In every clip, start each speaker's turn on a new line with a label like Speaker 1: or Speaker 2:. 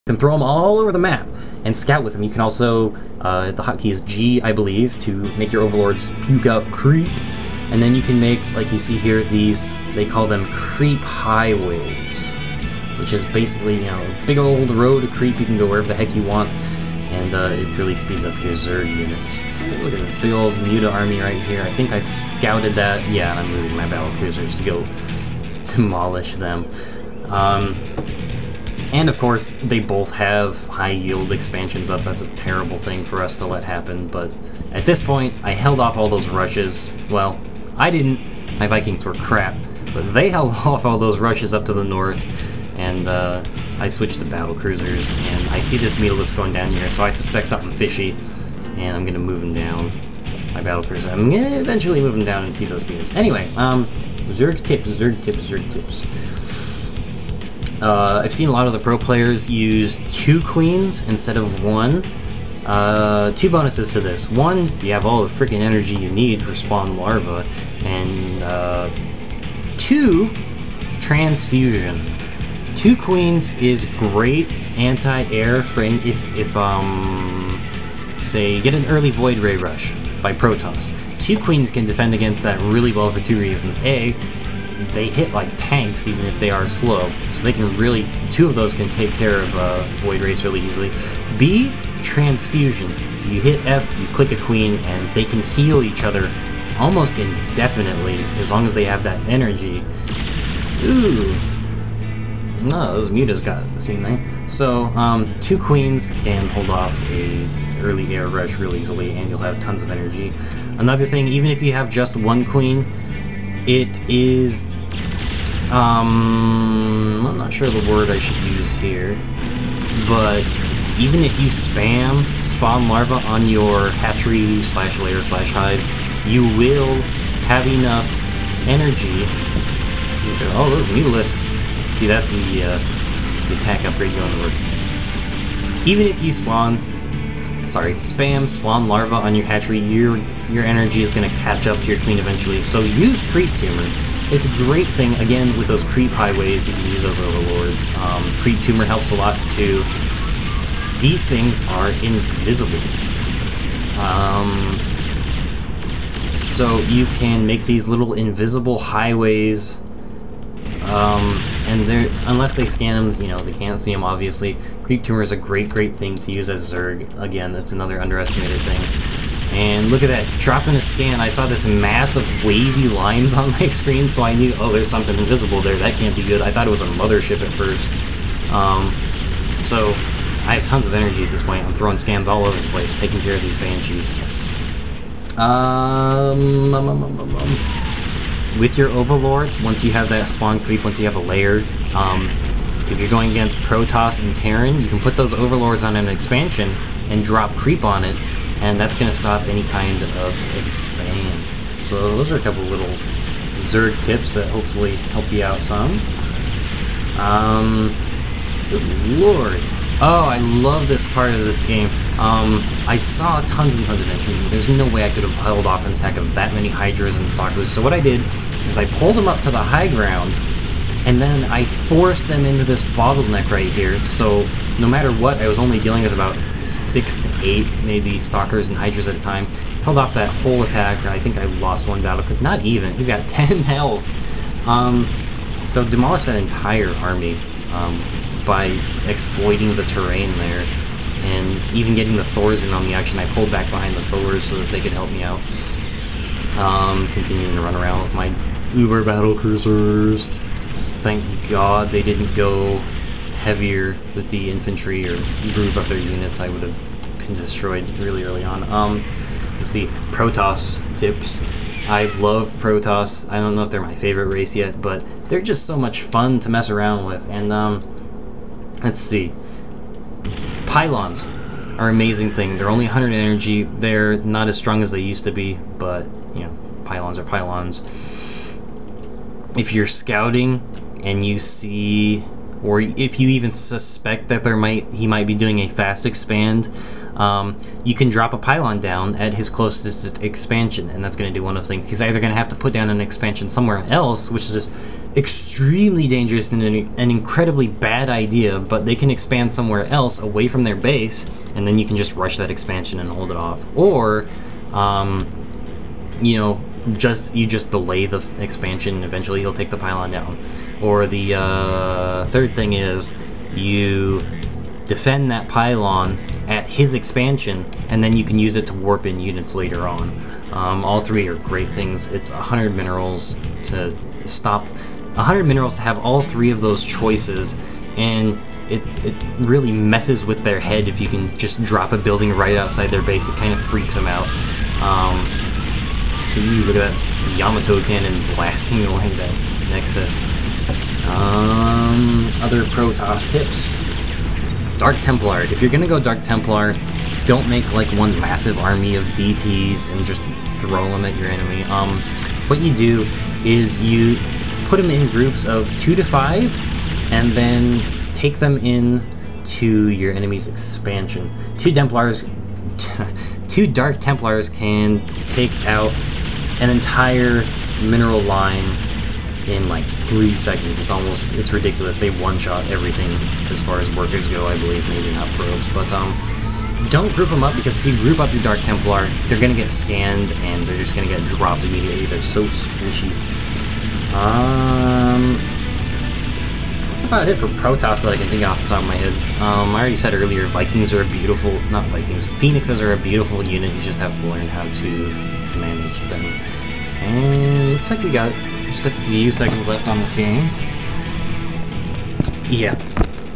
Speaker 1: You can throw them all over the map and scout with them. You can also, the hotkey is G, I believe, to make your overlords puke out creep. And then you can make, like you see here, these, they call them creep highways, which is basically, you know, a big old road of creep. You can go wherever the heck you want, and it really speeds up your Zerg units. Look at this big old Muta army right here. I think I scouted that. Yeah, and I'm moving my battle cruisers to go demolish them. And of course, they both have high yield expansions up. That's a terrible thing for us to let happen, but at this point, I held off all those rushes. Well, I didn't. My Vikings were crap, but they held off all those rushes up to the north, and I switched to battle cruisers, and I see this Mutalisk going down here, so I suspect something fishy, and I'm gonna move him down. My battle cruiser. I'm gonna eventually move him down and see those Mutas. Anyway, Zerg tips. I've seen a lot of the pro players use 2 queens instead of 1. 2 bonuses to this. 1, you have all the freaking energy you need for spawn larva, and 2, transfusion. 2 queens is great anti-air for if say you get an early Void Ray rush by Protoss. 2 queens can defend against that really well for 2 reasons. A, they hit like tanks even if they are slow, so they can really, 2 of those can take care of Void Rays really easily. B, transfusion. You hit F, you click a queen, and they can heal each other almost indefinitely as long as they have that energy. Ooh. No, those Mutas got the same thing. So, 2 queens can hold off a early air rush real easily, and you'll have tons of energy. Another thing, even if you have just 1 queen, it is, I'm not sure the word I should use here, but even if you spam spawn larva on your hatchery / lair / hive, you will have enough energy. Look at all those Mutalisks. See, that's the attack upgrade going to work. Even if you spam spawn larva on your hatchery, your energy is going to catch up to your queen eventually, so use creep tumor. It's a great thing, again, with those creep highways. You can use those overlords. Creep tumor helps a lot too. These things are invisible, so you can make these little invisible highways, and they're, unless they scan them, you know, they can't see them, obviously. Creep tumor is a great thing to use as Zerg. Again, that's another underestimated thing. And look at that, dropping a scan, I saw this massive wavy lines on my screen, so I knew, oh, there's something invisible there, that can't be good. I thought it was a mothership at first. So, I have tons of energy at this point. I'm throwing scans all over the place, taking care of these Banshees. With your overlords, once you have that spawn creep, once you have a lair, if you're going against Protoss and Terran, you can put those overlords on an expansion and drop creep on it, and that's going to stop any kind of expand. So those are a couple little Zerg tips that hopefully help you out some. Good lord. Oh, I love this part of this game. I saw tons and tons of mentions. There's no way I could have held off an attack of that many Hydras and Stalkers. So what I did is I pulled them up to the high ground, and then I forced them into this bottleneck right here. So no matter what, I was only dealing with about 6 to 8 maybe Stalkers and Hydras at a time. Held off that whole attack. I think I lost 1 battle. Not even. He's got 10 health. So demolished that entire army. By exploiting the terrain there, and even getting the Thors in on the action. I pulled back behind the Thors so that they could help me out. Continuing to run around with my Uber battle cruisers. Thank God they didn't go heavier with the infantry or group up their units. I would have been destroyed really early on. Let's see, Protoss tips. I love Protoss. I don't know if they're my favorite race yet, but they're just so much fun to mess around with. And let's see. Pylons are an amazing thing. They're only 100 energy. They're not as strong as they used to be, but, you know, pylons are pylons. If you're scouting and you see or if you even suspect that he might be doing a fast expand, you can drop a pylon down at his closest expansion, and that's going to do one of things. He's either going to have to put down an expansion somewhere else, which is extremely dangerous and an incredibly bad idea, but they can expand somewhere else away from their base, and then you can just rush that expansion and hold it off. Or, you know, you just delay the expansion, and eventually he'll take the pylon down. Or the third thing is you defend that pylon at his expansion, and then you can use it to warp in units later on. All three are great things. It's 100 minerals to stop, 100 minerals to have all three of those choices, and it really messes with their head if you can just drop a building right outside their base. It kind of freaks them out. Ooh, look at that Yamato cannon blasting away that Nexus. Other Protoss tips. Dark Templar. If you're gonna go Dark Templar, don't make like one massive army of DTs and just throw them at your enemy. What you do is you put them in groups of 2 to 5, and then take them in to your enemy's expansion. Two Dark Templars can take out an entire mineral line in like 3 seconds. It's ridiculous. They one-shot everything as far as workers go, I believe. Maybe not probes, but don't group them up, because if you group up your Dark Templar, they're gonna get scanned and they're just gonna get dropped immediately. They're so squishy. That's about it for Protoss that I can think of off the top of my head. I already said earlier, Phoenixes are a beautiful unit. You just have to learn how to manage them. And looks like we got just a few seconds left on this game. Yeah,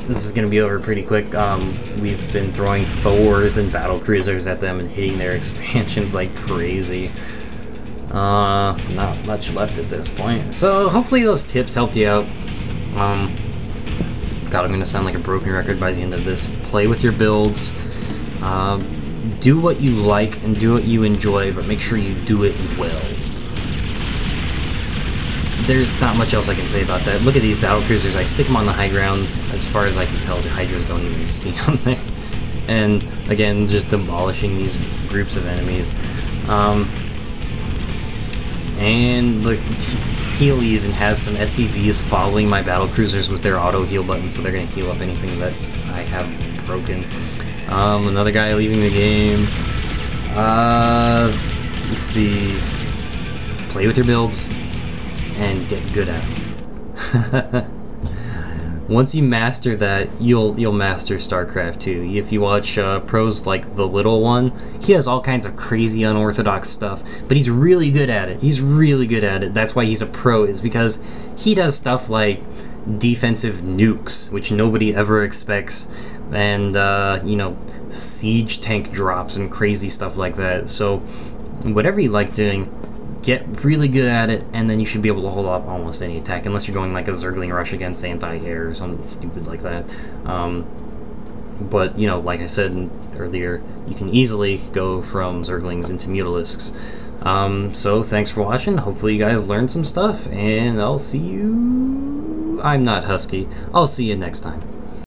Speaker 1: this is going to be over pretty quick. We've been throwing Thors and battle cruisers at them and hitting their expansions like crazy. Not much left at this point. So hopefully those tips helped you out. God, I'm going to sound like a broken record by the end of this. Play with your builds. Do what you like and do what you enjoy, but make sure you do it well. There's not much else I can say about that. Look at these battle cruisers. I stick them on the high ground. As far as I can tell, the Hydras don't even see them there. And again, just demolishing these groups of enemies. And look, Teal even has some SCVs following my battle cruisers with their auto heal button, so they're going to heal up anything that I have broken. Another guy leaving the game. Let's see. Play with your builds and get good at them. Once you master that, you'll master StarCraft too. If you watch pros like the little one, he does all kinds of crazy unorthodox stuff, but he's really good at it. He's really good at it. That's why he's a pro, is because he does stuff like defensive nukes, which nobody ever expects, and you know, siege tank drops and crazy stuff like that. So whatever you like doing, get really good at it, and then you should be able to hold off almost any attack, unless you're going like a Zergling rush against anti-air or something stupid like that. But, you know, like I said earlier, you can easily go from Zerglings into Mutalisks. So thanks for watching. Hopefully you guys learned some stuff, and I'll see you... I'm not Husky. I'll see you next time.